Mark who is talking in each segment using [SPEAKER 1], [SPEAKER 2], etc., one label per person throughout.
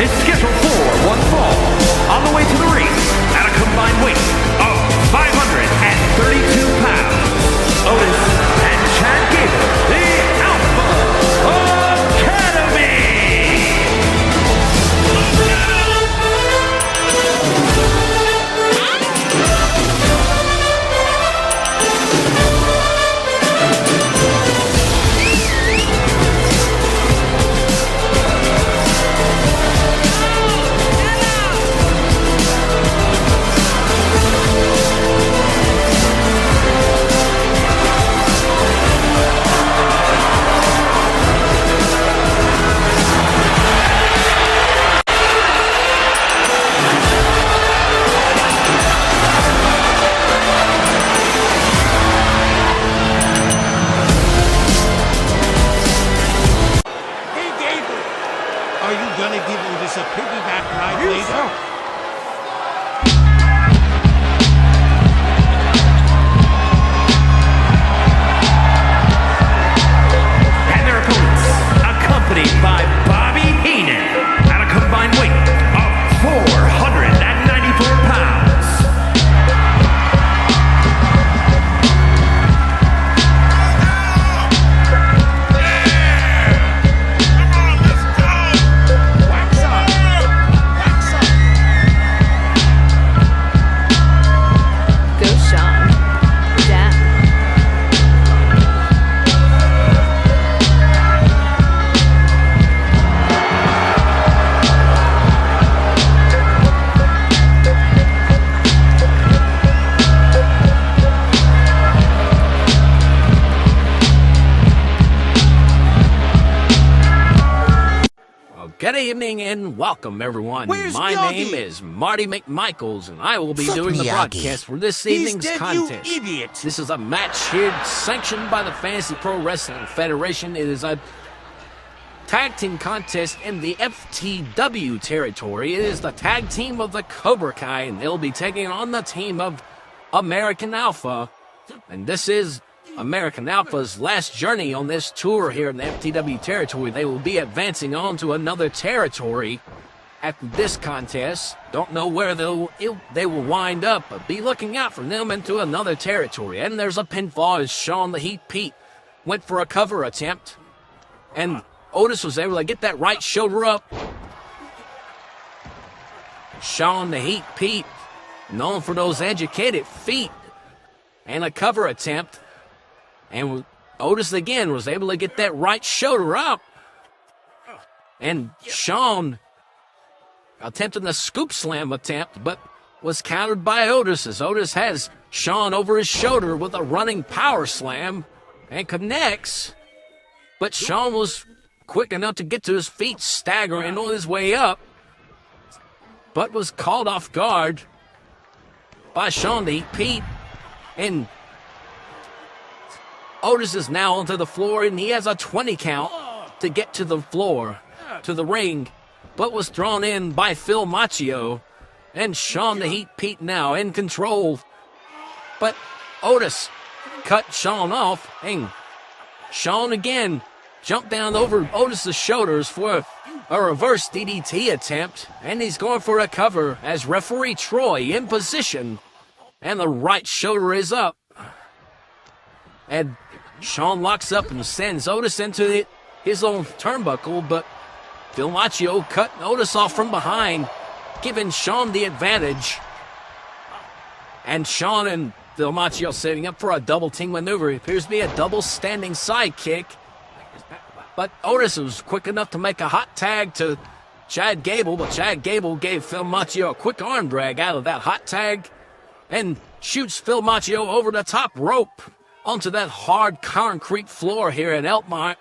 [SPEAKER 1] is scheduled for one fall. On the way to the ring, at a combined weight of 532 pounds, Otis and Chad Gable, the Alpha Academy!
[SPEAKER 2] Are you gonna give Otis a piggyback ride later?
[SPEAKER 1] And their opponents, accompanied by Bobby Heenan, at a combined weight of 494 pounds.
[SPEAKER 3] Good evening and welcome, everyone. My name is Marty McMichaels, and I will be doing the broadcast for this evening's contest.
[SPEAKER 2] You idiot.
[SPEAKER 3] This is a match here sanctioned by the Fantasy Pro Wrestling Federation. It is a tag team contest in the FTW territory. It is the tag team of the Cobra Kai, and they'll be taking on the team of American Alpha. And this is American Alpha's last journey on this tour here in the FTW territory. They will be advancing on to another territory after this contest. Don't know where they will wind up, but be looking out for them into another territory. And there's a pinfall as Sean the Heat Pete went for a cover attempt, and Otis was able to get that right shoulder up. Sean the Heat Pete, known for those educated feet, and a cover attempt. And Otis again was able to get that right shoulder up. And Sean attempted a scoop slam attempt, but was countered by Otis, as Otis has Sean over his shoulder with a running power slam and connects. But Sean was quick enough to get to his feet, staggering on his way up, but was called off guard by Sean the Heat Pete. And Otis is now onto the floor, and he has a 20 count to get to the floor, to the ring, but was thrown in by Phil Macchio. And Sean the Heat Pete now in control. But Otis cut Sean off, and Sean again jumped down over Otis's shoulders for a reverse DDT attempt, and he's going for a cover as referee Troy in position, and the right shoulder is up. And Sean locks up and sends Otis into his own turnbuckle, but Phil Macchio cut Otis off from behind, giving Sean the advantage. And Sean and Phil Macchio setting up for a double team maneuver. It appears to be a double standing sidekick. But Otis was quick enough to make a hot tag to Chad Gable, but Chad Gable gave Phil Macchio a quick arm drag out of that hot tag and shoots Phil Macchio over the top rope onto that hard concrete floor here in Elkmont.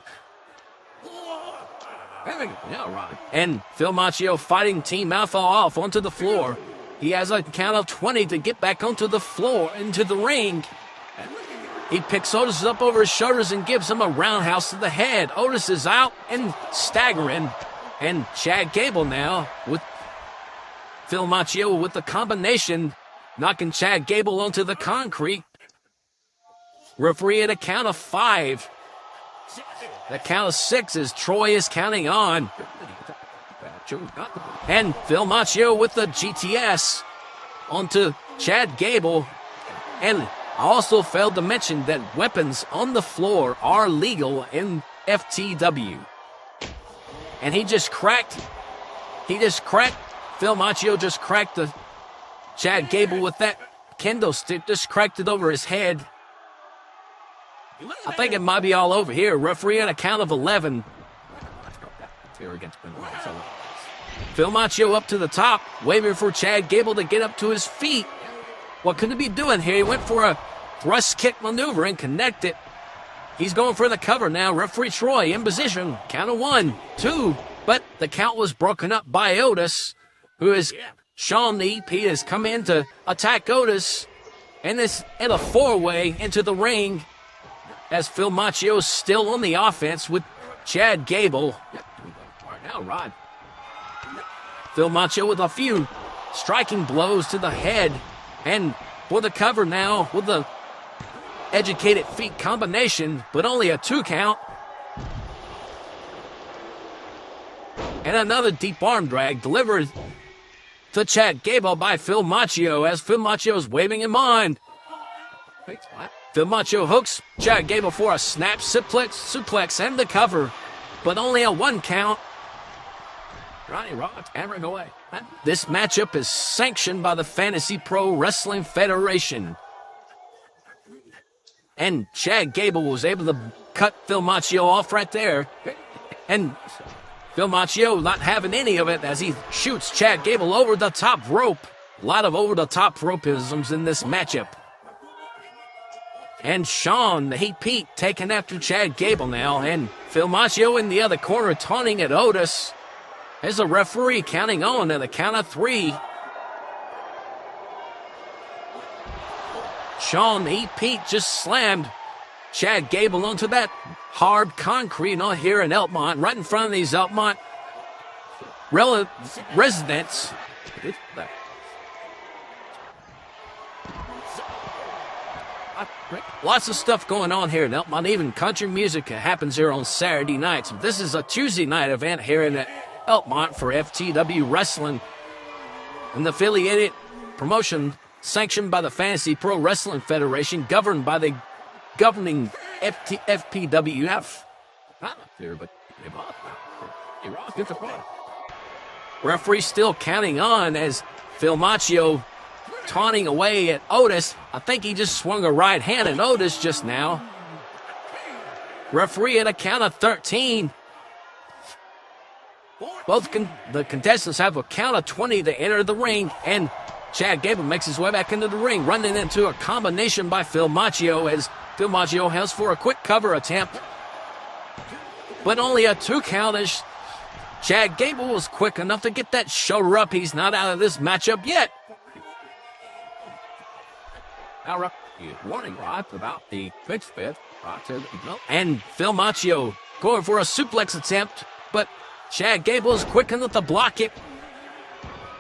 [SPEAKER 3] And Phil Macchio fighting Team Alpha off onto the floor. He has a count of 20 to get back onto the floor, into the ring. He picks Otis up over his shoulders and gives him a roundhouse to the head. Otis is out and staggering. And Chad Gable now with Phil Macchio with the combination, knocking Chad Gable onto the concrete. Referee at a count of 5. The count of 6 as Troy is counting on. And Phil Macchio with the GTS onto Chad Gable. And I also failed to mention that weapons on the floor are legal in FTW. And he just cracked, Phil Macchio just cracked the Chad Gable with that kendo stick, just cracked it over his head. I think it might be all over here. Referee at a count of 11. Phil Macchio up to the top, waving for Chad Gable to get up to his feet. What could he be doing here? He went for a thrust kick maneuver and connected. He's going for the cover now. Referee Troy in position. Count of 1, 2. But the count was broken up by Otis, who is Sean the EP has come in to attack Otis. And it's in a four-way into the ring as Phil Macchio is still on the offense with Chad Gable. Now, Rod. Phil Macchio with a few striking blows to the head. And for the cover now with the educated feet combination, but only a 2 count. And another deep arm drag delivered to Chad Gable by Phil Macchio as Phil Macchio is waving in mind. Phil Macchio hooks Chad Gable for a snap suplex and the cover, but only a 1 count. Ronnie Rod, hammering away. This matchup is sanctioned by the Fantasy Pro Wrestling Federation. And Chad Gable was able to cut Phil Macchio off right there. And Phil Macchio not having any of it as he shoots Chad Gable over the top rope. A lot of over-the-top ropeisms in this matchup. And Sean, the Heat Pete, taking after Chad Gable now. And Phil Macchio in the other corner taunting at Otis. There's a referee counting on at the count of 3. Sean, the Heat Pete, just slammed Chad Gable onto that hard concrete on here in Elkmont, right in front of these Elkmont residents. Lots of stuff going on here in Elkmont. Even country music happens here on Saturday nights. This is a Tuesday night event here in Elkmont for FTW Wrestling, an affiliated promotion sanctioned by the Fantasy Pro Wrestling Federation, governed by the governing FPWF. Referee still counting on as Phil Macchio taunting away at Otis. I think he just swung a right hand at Otis just now. Referee at a count of 13. Both the contestants have a count of 20 to enter the ring, and Chad Gable makes his way back into the ring, running into a combination by Phil Macchio as Phil Macchio heads for a quick cover attempt, but only a 2 count as Chad Gable was quick enough to get that shoulder up. He's not out of this matchup yet. Now, warning right about the fixed fit. And Phil Macchio going for a suplex attempt, but Chad Gable is quick enough to block it.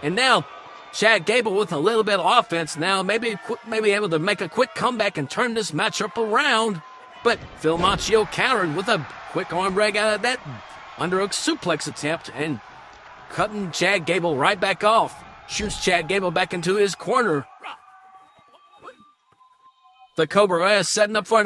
[SPEAKER 3] And now Chad Gable with a little bit of offense now, maybe able to make a quick comeback and turn this matchup around. But Phil Macchio countered with a quick arm drag out of that under a suplex attempt and cutting Chad Gable right back off. Shoots Chad Gable back into his corner. The Cobra is setting up for